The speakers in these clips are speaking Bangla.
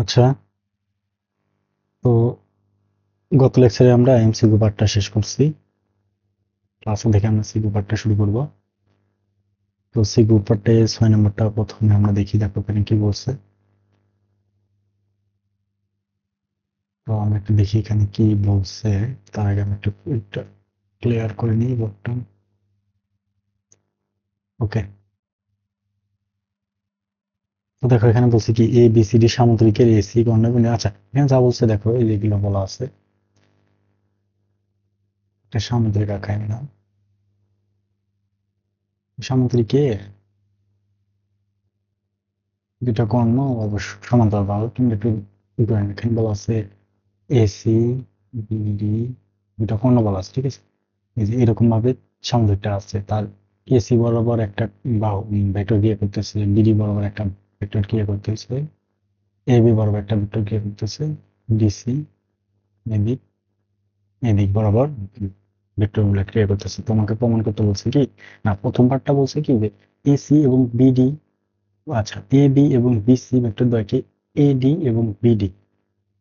আচ্ছা, তো গত লেকচারে আমরা এমসিকিউ পার্টটা শেষ করছি। ক্লাসে দেখে আমরা সিকিউ পার্টটা শুরু করব। তো সিকিউ পার্টে 6 নম্বরটা প্রথমে আমরা দেখি, দেখো এখানে কি বলছে। তো আমরা একটু দেখি এখানে কি বলছে। তার আগে আমি একটু ক্লিয়ার করে নিই বোর্ডটা। ওকে, তো দেখো এখানে বলছে কি A B C D সামুদ্রিকের AC গণ্যমান্য। আচ্ছা, এখানে যা বলছে দেখো, এই যেগুলো বলা আছে, একটা সামুদ্রিক আঁকায় না, সামুদ্রিকে দুটা কর্ণ অবশ্য সমান্তরাল ভাবে কিন্তু একটু এখানে বলা আছে এসি বিডি, দুটা কর্ণ বলা আছে, ঠিক আছে। এই যে এরকম ভাবে সামুদ্রিকটা আছে, তার এসি বরাবর একটা বাহু ভেক্টর ক্রিয়া করতেছে, বিডি বরাবর একটা ভেক্টর ক্রিয়া করতেছে, এবি বরাবর একটা ভেক্টর ক্রিয়া করতেছে, ডিসি এদিক এদিক বরাবর ভেক্টর গুলো ক্রিয়া করতেছে। তোমাকে প্রমাণ করতে বলছে কি, না প্রথম পার্টটা বলছে কি যে এসি এবং বিডি, আচ্ছা এ বি এবং বিসি ভেক্টর দ্বয়কে এডি এবং বিডি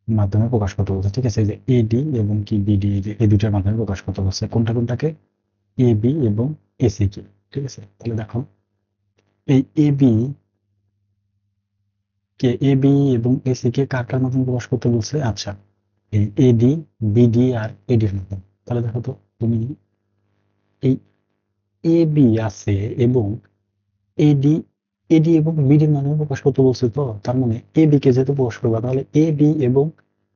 মাধ্যমে প্রকাশ করতে বলছে, ঠিক আছে। এই যে এডি এবং কি বিডি, এই যে এই দুটার মাধ্যমে প্রকাশ করতে বলছে, কোনটা কোনটাকে, এ বি এবং এসি কে, ঠিক আছে। তাহলে দেখো এই এ বি এবং এসি কে কার কার মাধ্যমে প্রকাশ করতে বলছে, আচ্ছা এই এডি বিডি আর এডির মাধ্যমে। তাহলে দেখো তো তুমি এই এ বি আছে এবং এডি এডি এবং বিডির মাধ্যমে প্রকাশ করতে বলছে, তো তার মানে এ বি কে যেহেতু প্রকাশ করবা, তাহলে এ বি এবং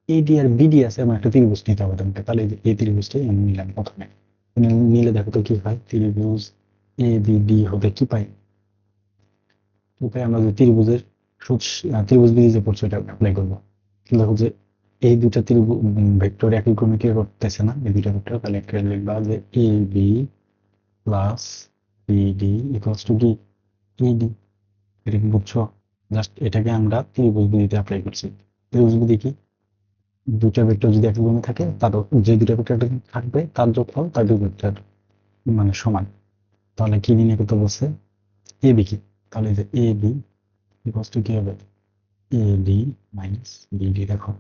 এডি আর বিডি আছে, এমন একটা ত্রিভুজ নিতে হবে তোমাকে। তাহলে এই যে এই ত্রিভুজটাই আমি নিলাম প্রথমে। নিলে দেখো তো কি হয়, ত্রিভুজ এ বি ডি হতে কি পাই, কি পাই আমরা যে ত্রিভুজের ত্রিভুজ বিধি যে পড়ছো এটা অ্যাপ্লাই করবো। দেখো যে এই দুটা ত্রিভুজ ভেক্টর একই ক্রমে কি করতেছে না, এই দুটা ভেক্টর, তাহলে একটা লিখবা যে A B plus BD equals to কি ইডি। এটা কি বুঝছো? জাস্ট এটাকে আমরা ত্রিভুজ বিধিতে অ্যাপ্লাই করছি। ত্রিভুজ বিধি কি, দুটা ভেক্টর যদি একই ক্রমে থাকে, তার যে দুটা ভেক্টর থাকবে তার যোগফল তার দুই ভেক্টর মানে সমান। তাহলে কি নির্ণয় করতে বলছে, এ বি কি, তাহলে যে এ বি ইকুয়ালস টু কি হবে, এ ডি মাইনাস বিডি। দেখো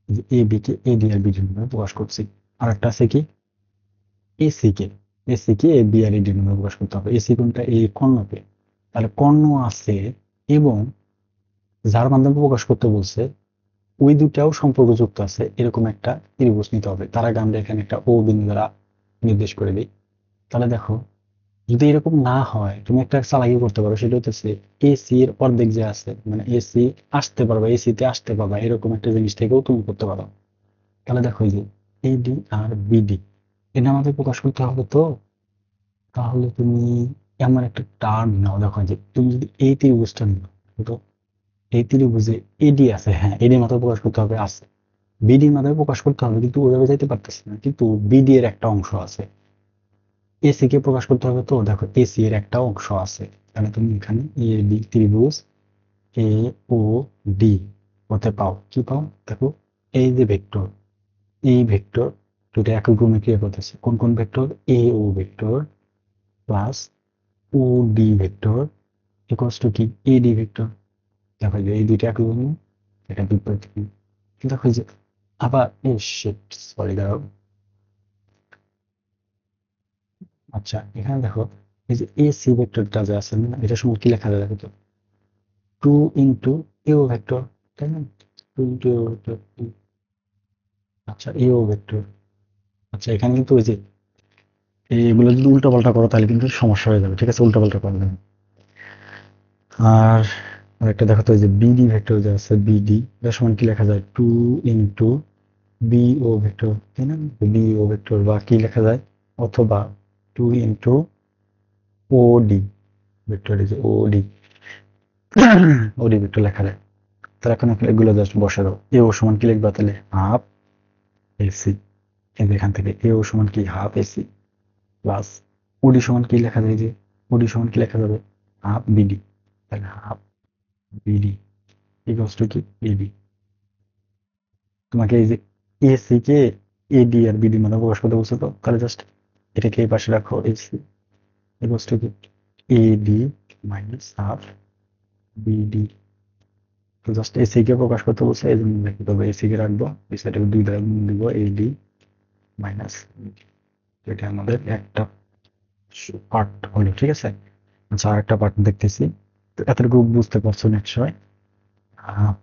যে এ বি কে এ ডি আর বিডি নামে প্রকাশ করছি। আর একটা আছে কি এসি কে, এসি কে এ বি আর এডি নামে প্রকাশ করতে হবে। এসি কোনটা, এই কর্ণকে, তাহলে কর্ণ আছে এবং যার মাধ্যমে প্রকাশ করতে বলছে ওই দুটাও সম্পর্কযুক্ত আছে এরকম একটা ত্রিভুজ নিতে হবে। তার আগে আমরা এখানে একটা ও বিন্দু দ্বারা নির্দেশ করে দিই। তাহলে দেখো যদি এরকম না হয়, তুমি একটা চালাকি করতে পারো, সেটা হচ্ছে এসি এর অর্ধেক যে আছে, মানে এসি আসতে পারবা, এসি তে আসতে পারবা, এরকম একটা জিনিস থেকেও তুমি করতে পারো। তাহলে দেখো এই যে এডি আর বিডি, এটা আমাদের প্রকাশ করতে হবে, তো তাহলে তুমি এমন একটা টার্ম নাও। দেখো যে তুমি যদি এই ত্রিভুজটা নাও, তো এই ত্রিভুজে এডি আছে, হ্যাঁ এডি মাত্রা প্রকাশ করতে হবে, আছে বিডির মাধ্যমে প্রকাশ করতে হবে, কিন্তু ওইভাবে যাইতে পারতেছি না, কিন্তু বিডি এর একটা অংশ আছে, এসি কে প্রকাশ করতে হবে, তো দেখো এসি এর একটা অংশ আছে। তাহলে তুমি এখানে এ বি ত্রিভুজ এ ও ডি হতে পাও কি পাও, দেখো এই যে ভেক্টর, এই ভেক্টর দুটো একই ক্রমে ক্রিয়া করতেছে, কোন কোন vector, A O vector plus O D vector equals to কি এ ডি ভেক্টর। দেখো এই যে এই দুইটা একই ক্রমে, এটা বিপরীত ক্রমে। দেখো এই যে আবার এ শিট, সরি দাঁড়াও। আচ্ছা এখানে দেখো এই যে এ সি ভেক্টরটা যে আছে না, এটা সময় কি লেখা যায় দেখো তো, টু ইন্টু এও ভেক্টর, তাই না, টু ইন্টু এও ভেক্টর। আচ্ছা এও ভেক্টর, আচ্ছা এখানে কিন্তু ওই যে এগুলো যদি উল্টো পাল্টা করো তাহলে কিন্তু সমস্যা হয়ে যাবে, ঠিক আছে, উল্টো পাল্টা করবে না। আর আরেকটা দেখো তো, ওই যে বিডি ভেক্টর যে আছে, বিডি এর সমান কি লেখা যায়, টু ইন্টু বিও ভেক্টর, তাই না, বিও ভেক্টর, বা কি লেখা যায়, অথবা টু ইন্টু ওডি ভেক্টর, এই যে ওডি ওডি ভেক্টর লেখা যায়। তাহলে এখন এগুলো জাস্ট বসে দাও, এ ও সমান কি লিখবা, তাহলে হাফ এসি, এখান থেকে এ ও সমান কি হাফ এসি প্লাস ওডি সমান কি লেখা যায়, যে ওডি সমান কি লেখা যাবে, হাফ বিডি, তাহলে হাফ বিডি ইকুয়ালস টু কি এবি। তোমাকে এই যে এসি কে এডি আর বিডি মানে প্রকাশ করতে বলছো, তো তাহলে জাস্ট এটাকে এই পাশে রাখো, এসি ইকুয়ালস টু কি এডি মাইনাস হাফ বিডি তো জাস্ট এসি কে প্রকাশ করতে বলছে, এই জন্য লিখতে হবে এসি কে রাখবো, এই সাইডে 2 দ্বারা গুণ দিব, এডি মাইনাস, এটা আমাদের একটা পার্ট হলো, ঠিক আছে। আচ্ছা, আরেকটা পার্ট দেখতেছি। তো এতটুকু বুঝতে পারছো নিশ্চয়। আহ,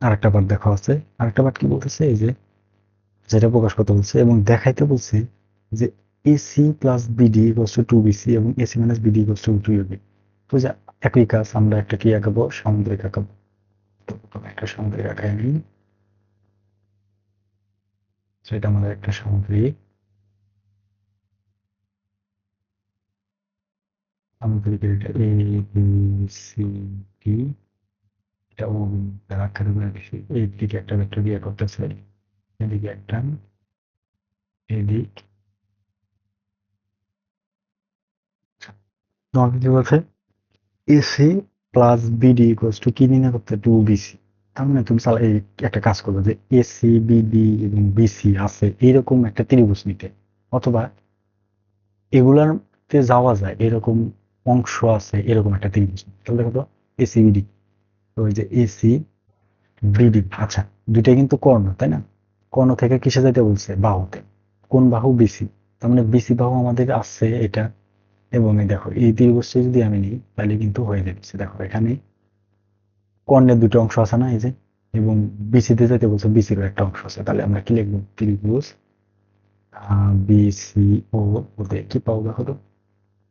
আরেকটা পার্ট দেখা আছে। আরেকটা পার্ট কি বলতেছে, এই যে যেটা প্রকাশ করতে বলছে এবং দেখাইতে বলছে যে AC plus BD equals two 2BC এবং AC minus BD equals two 2AB। তো যে একই কাজ, আমরা একটা কি আঁকাবো, সামুদ্রিক আঁকাবো। তো প্রথমে একটা সামুদ্রিক আঁকাই নিই। সেটা আমাদের একটা সামুদ্রিক, সামুদ্রিকের এটা এ বি সি ডি, এটা ও দ্বারা আখ্যায়িত করে দিচ্ছি। এই দিকে একটা ভেক্টর দিয়ে করতেছে, এদিকে একটা, এদিক। তোমাকে কি বলছে, AC plus BD equals to কি নির্ণয় করতে, 2BC। তার মানে তুমি এই একটা কাজ করবে যে এসি বিডি এবং বিসি আছে এইরকম একটা ত্রিভুজ নিতে, অথবা এগুলাতে যাওয়া যায় এরকম অংশ আছে এরকম একটা ত্রিভুজ। তাহলে দেখো তো এসি বিডি, তো ওই যে এসি বিডি, আচ্ছা দুইটাই কিন্তু কর্ণ, তাই না? কর্ণ থেকে কিসে যাইতে বলছে, বাহুতে। কোন বাহু, বিসি। তার মানে বিসি বাহু আমাদের আছে এটা। এবং এই দেখো এই ত্রিভুজটা যদি আমি নিই তাহলে কিন্তু হয়ে যাচ্ছে, দেখো এখানে কর্ণের দুটো অংশ আছে না, এই যে। এবং বিসিতে যেতে বলছে, বিসিরও একটা অংশ আছে। তাহলে আমরা কি লিখবো, ত্রিভুজ বিসি ও, ওতে কি পাবো দেখো তো,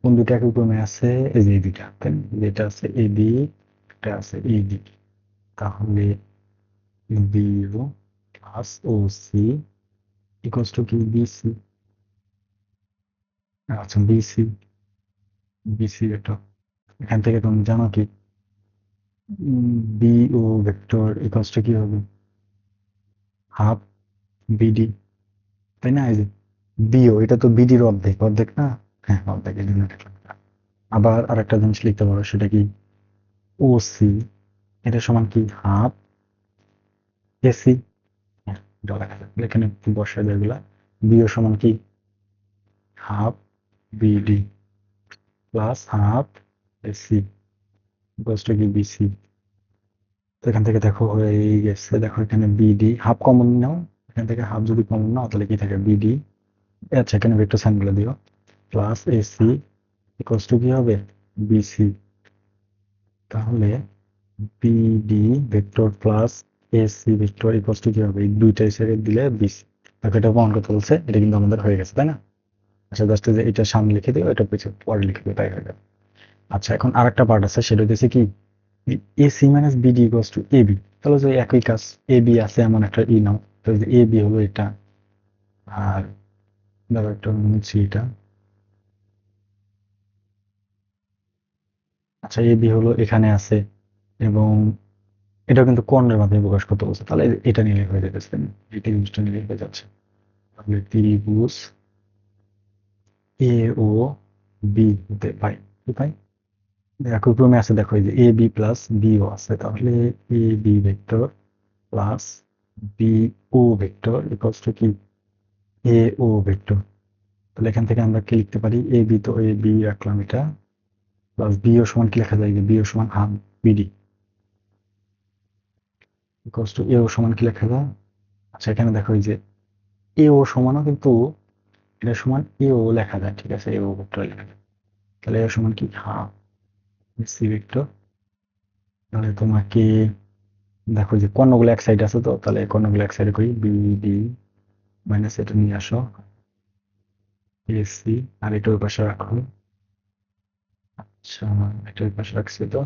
কোন দুটো একই ক্রমে আছে, এই যে এই দুইটা, তাই না? যেটা আছে এবি, এটা আছে ইডি। তাহলে BO plus O C equals to কি, বিসি। আচ্ছা, বিসি, বিসি এটা এখান থেকে তুমি জানো কি, বিও ভেক্টর ইকুয়ালস টু কি হবে, হাফ বিডি, তাই না? এই যে বিও, এটা তো বিডির অর্ধেক, অর্ধেক না? হ্যাঁ, অর্ধেক, এই জন্য এটা লিখলাম। আবার আরেকটা জিনিস লিখতে পারো, সেটা কি, ওসি এটা সমান কি, হাফ এসি। এটা লেখা যাবে, এখানে বসায় দেয় এগুলা। বিও সমান কি, half BD plus half AC equals to কি, বিসি। তো এখান থেকে দেখো হয়ে গেছে, দেখো এখানে বিডি হাফ কমন নাও, এখান থেকে হাফ যদি কমন নাও তাহলে কি থাকে, বিডি। আচ্ছা, এখানে ভেক্টর সাইন বলে দিও, প্লাস এসি ইকুয়ালস টু কি হবে, বিসি। তাহলে BD vector plus AC vector equals to কি হবে, এই দুইটা হিসেবে দিলে 20। দেখো এটা প্রমাণ করতে বলছে, এটা কিন্তু আমাদের হয়ে গেছে, তাই না? আচ্ছা, জাস্ট যে এটা সামনে লিখে দিও, এটা পিছনে পরে লিখে দিও, তাই হয়ে যাবে। আচ্ছা, এখন আরেকটা পার্ট আছে, সেটা হচ্ছে কি, AC minus BD equals to AB. তাহলে যে একই কাজ, এবি আছে এমন একটা ই নাও, তো এবি হলো এটা, আর ধরো একটা মুছি এটা। আচ্ছা, এবি হলো এখানে আছে, এবং এটা কিন্তু কর্ণের মাধ্যমে প্রকাশ করতে বলছে, তাহলে এটা নিলে হয়ে যাচ্ছে, এই ত্রিভুজটা নিলে হয়ে যাচ্ছে। তাহলে ত্রিভুজ এ ও বি হতে পাই, কি পাই, একই ক্রমে আছে, দেখো এই যে এ বি প্লাস বিও আছে, তাহলে A B vector plus B O vector equals to কি, এ ও ভেক্টর। তাহলে এখান থেকে আমরা কি লিখতে পারি, এ বি, তো এ বি রাখলাম এটা, প্লাস বিও সমান কি লেখা যায়, বিও সমান হাফ বিডি ইকুয়ালস টু এও সমান কি লেখা যায়। আচ্ছা, এখানে দেখো এই যে এও সমানও কিন্তু, এটা সমান এও লেখা যায়, ঠিক আছে, এও ভেক্টর লেখা যায়। তাহলে এও সমান কি, হাফ সি ভেক্টর। তাহলে তোমাকে দেখো যে কর্ণগুলো এক সাইড আছে, তো তাহলে কর্ণগুলো এক সাইডে করি, বিডি মাইনাস এটা নিয়ে আসো, এসি, আর এটা ওই পাশে রাখো। আচ্ছা, এটা ওই পাশে রাখছি তো।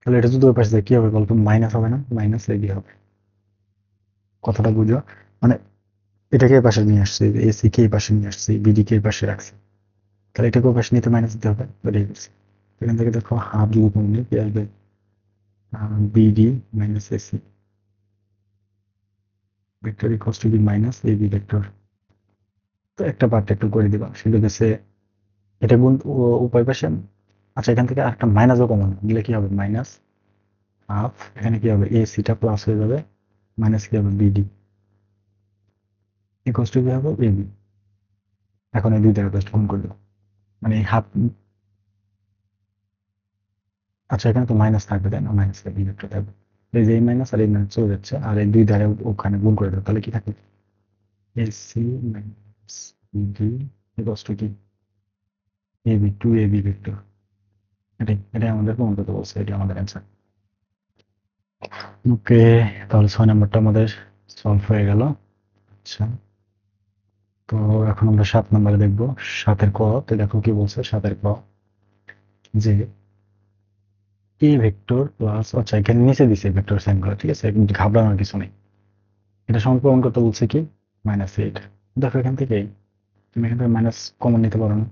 তাহলে এটা যদি ওই পাশে যায় কি হবে বলতো, মাইনাস হবে না, মাইনাস এবি হবে। কথাটা বুঝো, মানে এটাকে এই পাশে নিয়ে আসছে, এসি কে এই পাশে নিয়ে আসছে, বিডি কে এই পাশে রাখছে, তাহলে এটাকে ওই পাশে নিতে মাইনাস দিতে হবে, এটাই করছি। এখান থেকে দেখো হাফ যদি কমে নিই কি আসবে, BD minus AC vector equals to B minus AB vector. তো একটা পার্ট একটু করে দিবা, সেটা হচ্ছে এটা গুণ উভয় পাশে। আচ্ছা, এখান থেকে একটা মাইনাসও কমন দিলে কি হবে, মাইনাস হাফ, এখানে কি হবে, এ সিটা প্লাস হয়ে যাবে, মাইনাস কি হবে, বিডি ইকুয়ালস টু কি হবে, এবি। এখন এই দুইটা জাস্ট গুণ করে দেবো, মানে হাফ, আচ্ছা, এখানে তো মাইনাস থাকবে, তাই না? মাইনাস বি ভেক্টর থাকবে। এই যে এই মাইনাস আর এই মাইনাস চলে যাচ্ছে, আর এই দুই ধারে ওখানে গুণ করে দেবো, তাহলে কি থাকবে? AC minus B equals to কি? AB, two AB vector. এটাই আমাদের প্রমাণ করতে বলছে, এটি আমাদের অ্যান্সার। ওকে, তাহলে 6 নম্বরটা আমাদের সলভ হয়ে গেল। আচ্ছা, তো এখন আমরা 7 নম্বরে দেখবো। 7-এর ক তে দেখো কি বলছে। 7-এর ক যে এ ভেক্টর প্লাস, আচ্ছা এখানে নিচে দিছে ভেক্টর সাইনগুলো, ঠিক আছে, ঘাবড়ানোর কিছু নেই। এটা সমান প্রমাণ করতে বলছে কি? -8। দেখো এখান থেকে তুমি এখান থেকে মাইনাস কমন নিতে পারো না?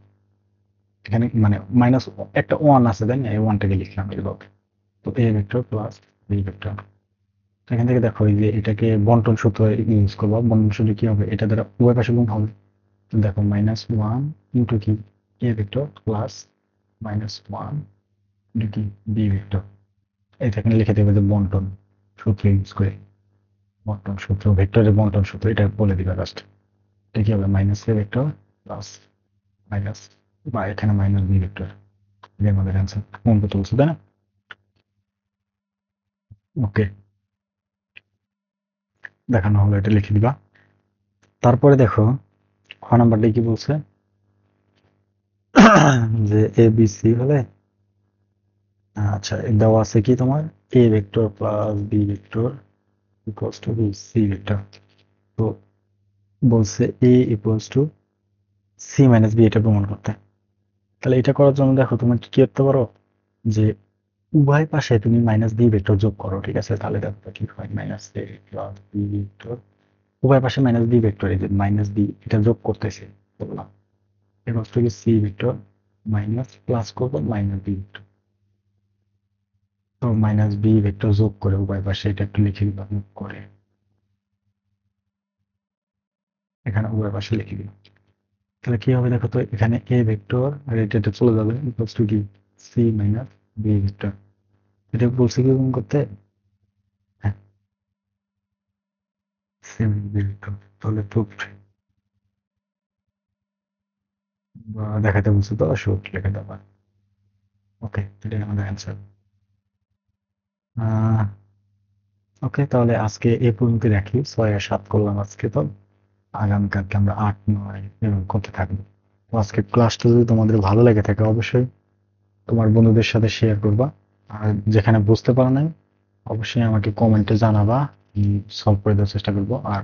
এখানে মানে মাইনাস একটা ওয়ান আছে, তাই না? এই ওয়ানটাকে লিখলাম এইভাবে। তো A vector plus B vector. এখান থেকে দেখো এই যে এটাকে বন্টন সূত্র ইউজ করবো। বন্টন সূত্র কি হবে? এটা দ্বারা উভয় পাশে গুণ হবে। তো দেখো -1 ইন্টু কি এ ভেক্টর প্লাস -1 ইন্টু কি বি ভেক্টর। এটা এখানে লিখে দেবে যে বন্টন সূত্র ইউজ করে। বন্টন সূত্র, ভেক্টরের বন্টন সূত্র, এটা বলে দিবে লাস্ট। এটা কি হবে? মাইনাস এ ভেক্টর প্লাস মাইনাস, বা এখানে মাইনাস বি ভেক্টর। এটা আমাদের অ্যান্সার। মন করতে বলছো, তাই না? ওকে, দেখানো হলো, এটা লিখে দিবা। তারপরে দেখো খ নাম্বারটা কি বলছে যে এ বি সি হলে, আচ্ছা দেওয়া আছে কি তোমার, A vector plus B vector equals to B C vector. তো বলছে A equals to C minus B, এটা প্রমাণ করতে। তাহলে এটা করার জন্য দেখো তুমি কি করতে পারো, যে উভয় পাশে তুমি মাইনাস বি ভেক্টর যোগ করো, ঠিক আছে? তাহলে দেখো কি হয়, মাইনাস এ প্লাস বি ভেক্টর, উভয় পাশে মাইনাস বি ভেক্টর, এই যে মাইনাস বি এটা যোগ করতেছে বললাম, equals to C vector minus plus করবো মাইনাস বি ভেক্টর। তো মাইনাস বি ভেক্টর যোগ করে উভয় পাশে, এটা একটু লিখে দিলাম যোগ করে, এখানে উভয় পাশে লিখে দিলাম। তাহলে কি হবে দেখো তো, এখানে এ ভেক্টর আর এটা চলে যাবে, ইকুয়ালস টু কি সি মাইনাস বি ভেক্টর। এটা বলছে কি গুণ করতে? হ্যাঁ, সি মাইনাস বি ভেক্টর। তাহলে প্রুফ বা দেখাতে বলছে, তো শুট লিখে দেবা। ওকে, এটাই আমাদের অ্যান্সার। ওকে, তাহলে আজকে এই পর্যন্ত রাখি। 6 আর 7 করলাম আজকে। তো আগামীকালকে আমরা 8, 9 এরকম করতে থাকবো। তো আজকে ক্লাসটা যদি তোমাদের ভালো লেগে থাকে, অবশ্যই তোমার বন্ধুদের সাথে শেয়ার করবা। আর যেখানে বুঝতে পারো নাই, অবশ্যই আমাকে কমেন্টে জানাবা, সলভ করে দেওয়ার চেষ্টা করবো। আর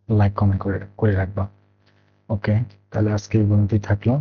লাইক কমেন্ট করে করে রাখবা। ওকে, তাহলে আজকে এই পর্যন্তই থাকলো।